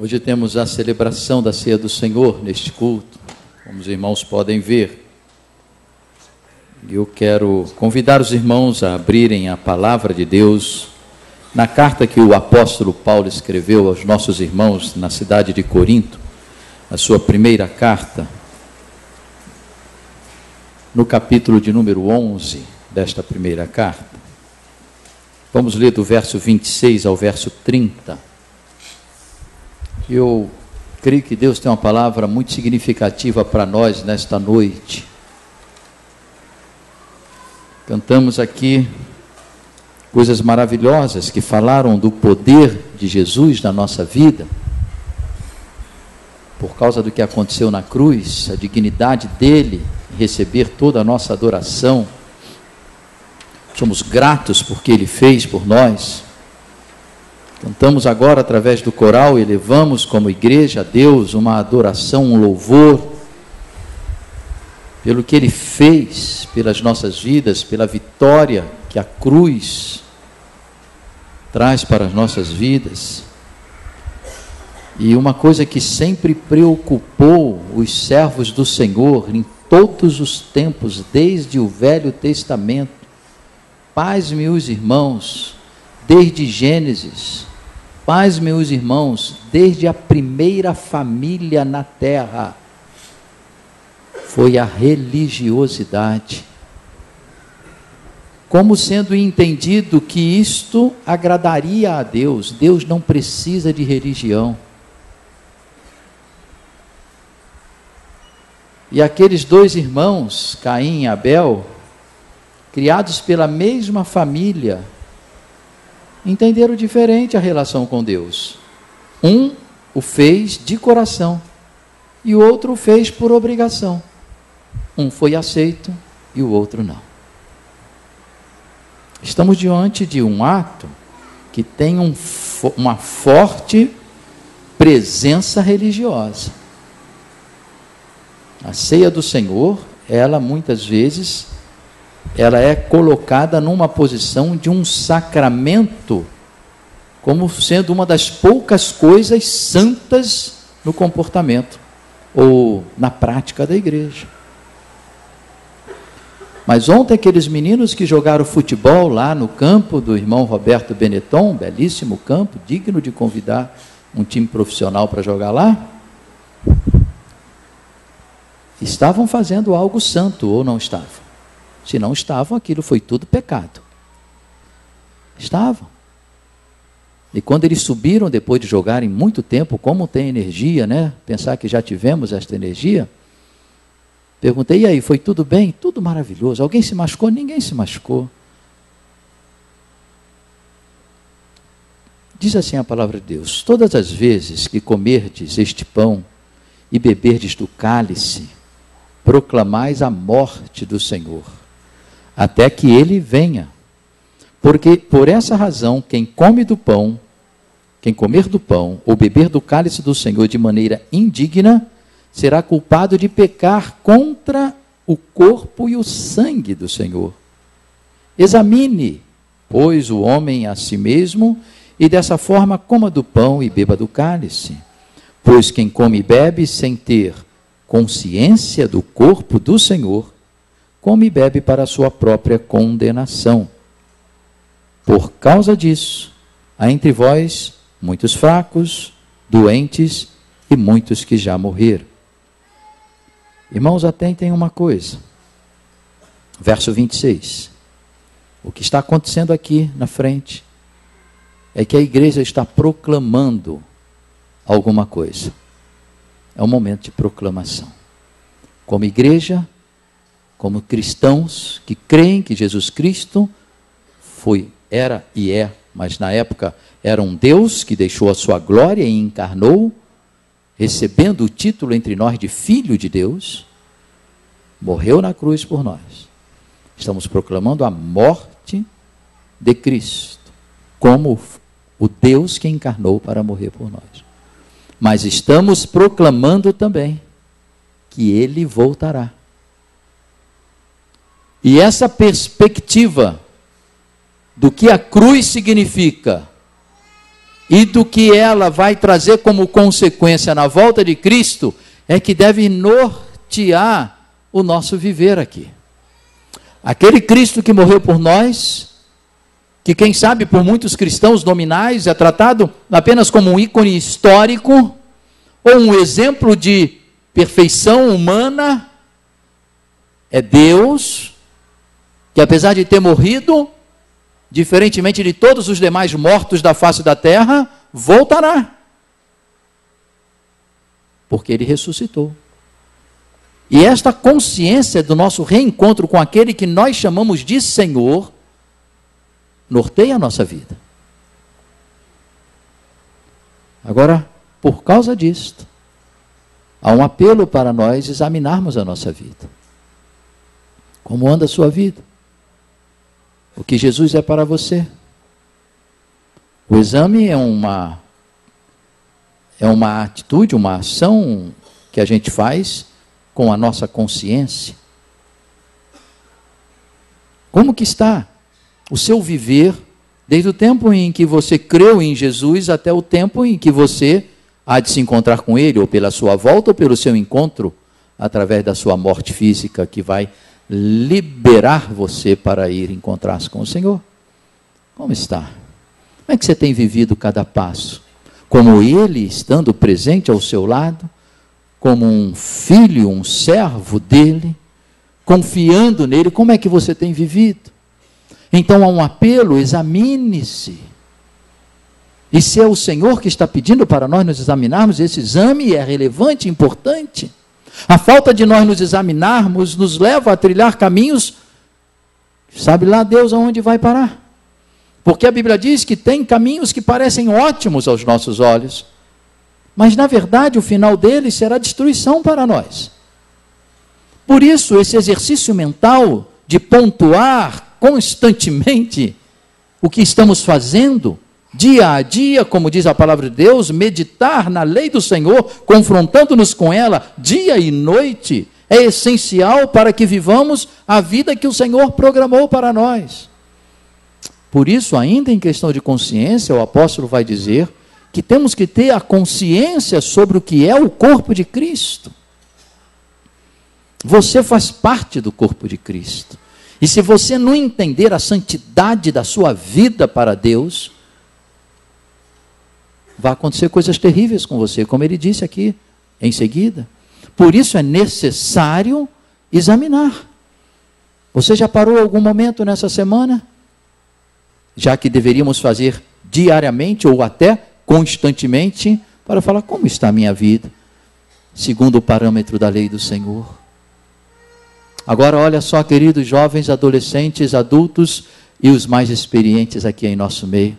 Hoje temos a celebração da Ceia do Senhor neste culto, como os irmãos podem ver. Eu quero convidar os irmãos a abrirem a palavra de Deus na carta que o apóstolo Paulo escreveu aos nossos irmãos na cidade de Corinto, a sua primeira carta, no capítulo de número 11 desta primeira carta. Vamos ler do verso 26 ao verso 30. Eu creio que Deus tem uma palavra muito significativa para nós nesta noite. Cantamos aqui coisas maravilhosas que falaram do poder de Jesus na nossa vida, por causa do que aconteceu na cruz, a dignidade dele em receber toda a nossa adoração. Somos gratos por que ele fez por nós. Cantamos agora através do coral, elevamos como igreja a Deus uma adoração, um louvor, pelo que ele fez pelas nossas vidas, pela vitória que a cruz traz para as nossas vidas. E uma coisa que sempre preocupou os servos do Senhor em todos os tempos, desde o Velho Testamento, paz, meus irmãos, desde Gênesis, paz, meus irmãos, desde a primeira família na terra, foi a religiosidade. Como sendo entendido que isto agradaria a Deus. Deus não precisa de religião. E aqueles dois irmãos, Caim e Abel, criados pela mesma família, entenderam diferente a relação com Deus. Um o fez de coração e o outro o fez por obrigação. Um foi aceito e o outro não. Estamos diante de um ato que tem uma forte presença religiosa. A ceia do Senhor, ela muitas vezes, ela é colocada numa posição de um sacramento, como sendo uma das poucas coisas santas no comportamento ou na prática da igreja. Mas ontem aqueles meninos que jogaram futebol lá no campo do irmão Roberto Benetton, belíssimo campo, digno de convidar um time profissional para jogar lá, estavam fazendo algo santo ou não estavam? Se não estavam, aquilo foi tudo pecado. Estavam. E quando eles subiram, depois de jogarem muito tempo, como tem energia, né? Pensar que já tivemos esta energia. Perguntei, e aí, foi tudo bem? Tudo maravilhoso. Alguém se machucou? Ninguém se machucou. Diz assim a palavra de Deus: todas as vezes que comerdes este pão e beberdes do cálice, proclamais a morte do Senhor, até que ele venha. Porque por essa razão, quem comer do pão ou beber do cálice do Senhor de maneira indigna, será culpado de pecar contra o corpo e o sangue do Senhor. Examine, pois, o homem a si mesmo, e dessa forma coma do pão e beba do cálice. Pois quem come e bebe sem ter consciência do corpo do Senhor, come e bebe para a sua própria condenação. Por causa disso, há entre vós muitos fracos, doentes e muitos que já morreram. Irmãos, atentem uma coisa. Verso 26. O que está acontecendo aqui na frente é que a igreja está proclamando alguma coisa. É um momento de proclamação. Como igreja, como cristãos que creem que Jesus Cristo era e é, mas na época era um Deus que deixou a sua glória e encarnou, recebendo o título entre nós de Filho de Deus, morreu na cruz por nós. Estamos proclamando a morte de Cristo, como o Deus que encarnou para morrer por nós. Mas estamos proclamando também que ele voltará. E essa perspectiva do que a cruz significa e do que ela vai trazer como consequência na volta de Cristo, é que deve nortear o nosso viver aqui. Aquele Cristo que morreu por nós, que quem sabe por muitos cristãos nominais é tratado apenas como um ícone histórico, ou um exemplo de perfeição humana, é Deus, que apesar de ter morrido, diferentemente de todos os demais mortos da face da terra, voltará. Porque Ele ressuscitou. E esta consciência do nosso reencontro com aquele que nós chamamos de Senhor, norteia a nossa vida. Agora, por causa disto, há um apelo para nós examinarmos a nossa vida. Como anda a sua vida? O que Jesus é para você? O exame é uma atitude, uma ação que a gente faz com a nossa consciência. Como que está o seu viver, desde o tempo em que você creu em Jesus até o tempo em que você há de se encontrar com Ele, ou pela sua volta, ou pelo seu encontro, através da sua morte física, que vai liberar você para ir encontrar-se com o Senhor? Como está? Como é que você tem vivido cada passo? Como Ele estando presente ao seu lado, como um filho, um servo dEle, confiando nele, como é que você tem vivido? Então há um apelo, examine-se. E se é o Senhor que está pedindo para nós nos examinarmos, esse exame é relevante, importante. A falta de nós nos examinarmos nos leva a trilhar caminhos, sabe lá Deus aonde vai parar. Porque a Bíblia diz que tem caminhos que parecem ótimos aos nossos olhos, mas na verdade o final deles será destruição para nós. Por isso esse exercício mental de pontuar constantemente o que estamos fazendo, dia a dia, como diz a palavra de Deus, meditar na lei do Senhor, confrontando-nos com ela dia e noite, é essencial para que vivamos a vida que o Senhor programou para nós. Por isso, ainda em questão de consciência, o apóstolo vai dizer que temos que ter a consciência sobre o que é o corpo de Cristo. Você faz parte do corpo de Cristo. E se você não entender a santidade da sua vida para Deus, vai acontecer coisas terríveis com você, como ele disse aqui em seguida. Por isso é necessário examinar. Você já parou algum momento nessa semana? Já que deveríamos fazer diariamente ou até constantemente, para falar como está a minha vida, segundo o parâmetro da lei do Senhor. Agora olha só, queridos jovens, adolescentes, adultos e os mais experientes aqui em nosso meio.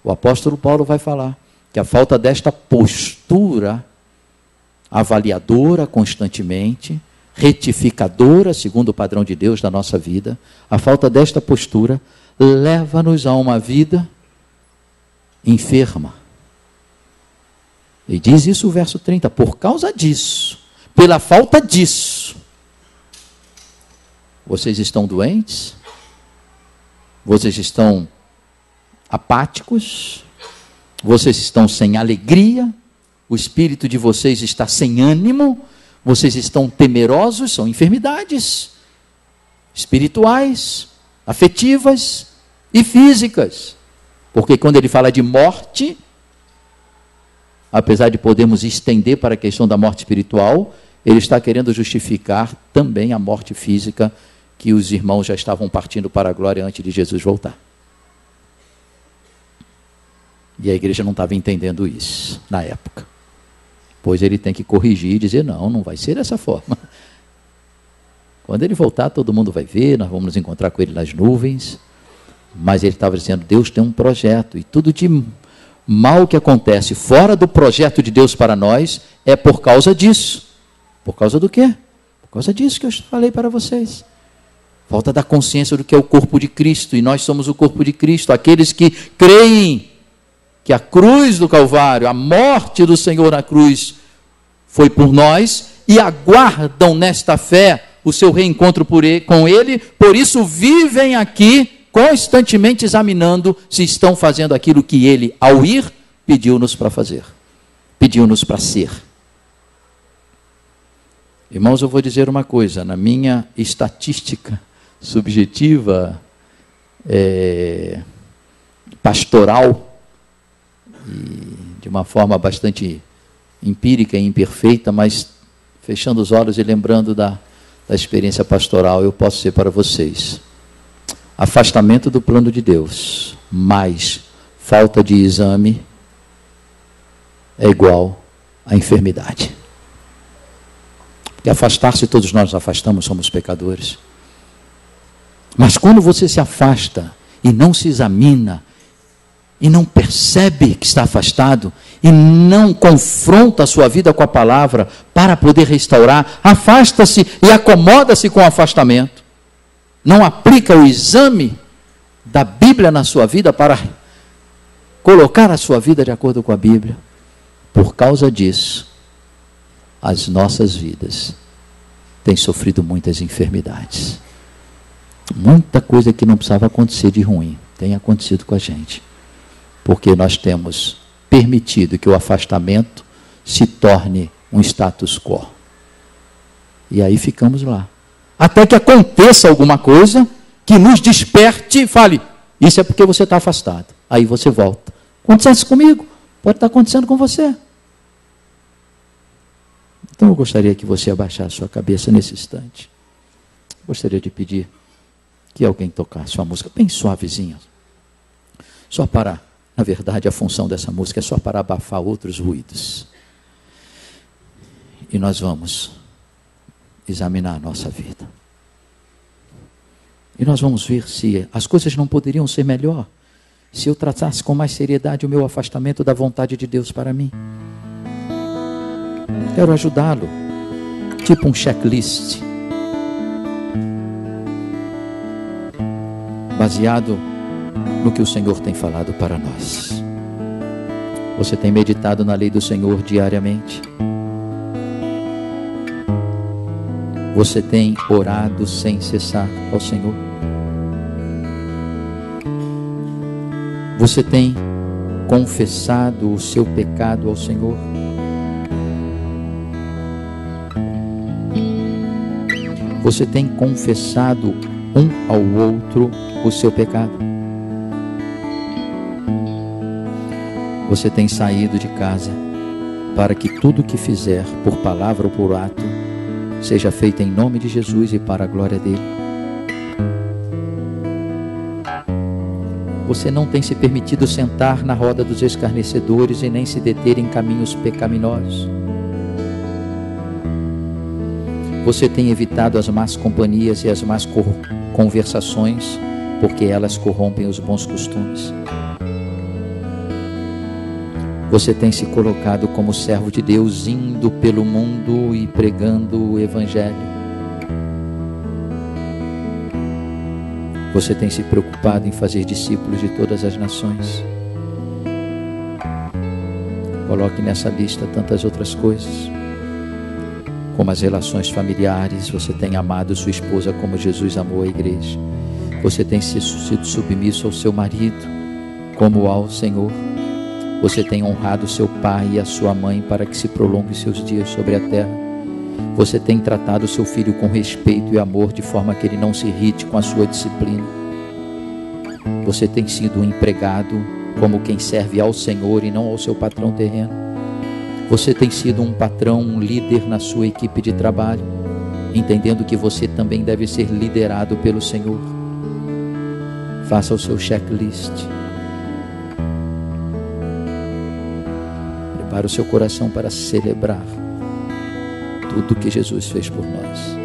O apóstolo Paulo vai falar que a falta desta postura avaliadora constantemente, retificadora, segundo o padrão de Deus da nossa vida, a falta desta postura leva-nos a uma vida enferma. E diz isso o verso 30, por causa disso, pela falta disso, vocês estão doentes, vocês estão apáticos, vocês estão sem alegria, o espírito de vocês está sem ânimo, vocês estão temerosos, são enfermidades espirituais, afetivas e físicas. Porque quando ele fala de morte, apesar de podermos estender para a questão da morte espiritual, ele está querendo justificar também a morte física, que os irmãos já estavam partindo para a glória antes de Jesus voltar. E a igreja não estava entendendo isso na época. Pois ele tem que corrigir e dizer, não vai ser dessa forma. Quando ele voltar, todo mundo vai ver, nós vamos nos encontrar com ele nas nuvens. Mas ele estava dizendo, Deus tem um projeto, e tudo de mal que acontece fora do projeto de Deus para nós, é por causa disso. Por causa do quê? Por causa disso que eu falei para vocês. Falta da consciência do que é o corpo de Cristo, e nós somos o corpo de Cristo, aqueles que creem que a cruz do Calvário, a morte do Senhor na cruz, foi por nós, e aguardam nesta fé o seu reencontro com Ele, por isso vivem aqui, constantemente examinando se estão fazendo aquilo que Ele, ao ir, pediu-nos para fazer, pediu-nos para ser. Irmãos, eu vou dizer uma coisa, na minha estatística subjetiva, pastoral, e de uma forma bastante empírica e imperfeita, mas fechando os olhos e lembrando da experiência pastoral, eu posso dizer para vocês, afastamento do plano de Deus, mais falta de exame, é igual a enfermidade. Porque afastar-se, todos nós nos afastamos, somos pecadores. Mas quando você se afasta e não se examina, e não percebe que está afastado, e não confronta a sua vida com a palavra para poder restaurar, afasta-se e acomoda-se com o afastamento. Não aplica o exame da Bíblia na sua vida para colocar a sua vida de acordo com a Bíblia. Por causa disso, as nossas vidas têm sofrido muitas enfermidades. Muita coisa que não precisava acontecer de ruim tem acontecido com a gente. Porque nós temos permitido que o afastamento se torne um status quo. E aí ficamos lá. Até que aconteça alguma coisa que nos desperte e fale, isso é porque você está afastado. Aí você volta. Acontece comigo, pode estar acontecendo com você. Então eu gostaria que você abaixasse sua cabeça nesse instante. Gostaria de pedir que alguém tocasse uma música bem suavezinha. Só para, na verdade, a função dessa música é só para abafar outros ruídos. E nós vamos examinar a nossa vida. E nós vamos ver se as coisas não poderiam ser melhor se eu tratasse com mais seriedade o meu afastamento da vontade de Deus para mim. Quero ajudá-lo, tipo um checklist, baseado no que o Senhor tem falado para nós. Você tem meditado na lei do Senhor diariamente? Você tem orado sem cessar ao Senhor? Você tem confessado o seu pecado ao Senhor? Você tem confessado um ao outro o seu pecado? Você tem saído de casa para que tudo que fizer, por palavra ou por ato, seja feito em nome de Jesus e para a glória dele? Você não tem se permitido sentar na roda dos escarnecedores e nem se deter em caminhos pecaminosos? Você tem evitado as más companhias e as más conversações, porque elas corrompem os bons costumes? Você tem se colocado como servo de Deus, indo pelo mundo e pregando o Evangelho? Você tem se preocupado em fazer discípulos de todas as nações? Coloque nessa lista tantas outras coisas, como as relações familiares. Você tem amado sua esposa como Jesus amou a igreja. Você tem sido submisso ao seu marido como ao Senhor. Você tem honrado seu pai e a sua mãe para que se prolongue seus dias sobre a terra. Você tem tratado seu filho com respeito e amor, de forma que ele não se irrite com a sua disciplina. Você tem sido um empregado como quem serve ao Senhor e não ao seu patrão terreno. Você tem sido um patrão, um líder na sua equipe de trabalho, entendendo que você também deve ser liderado pelo Senhor. Faça o seu checklist. Prepare o seu coração para celebrar tudo que Jesus fez por nós.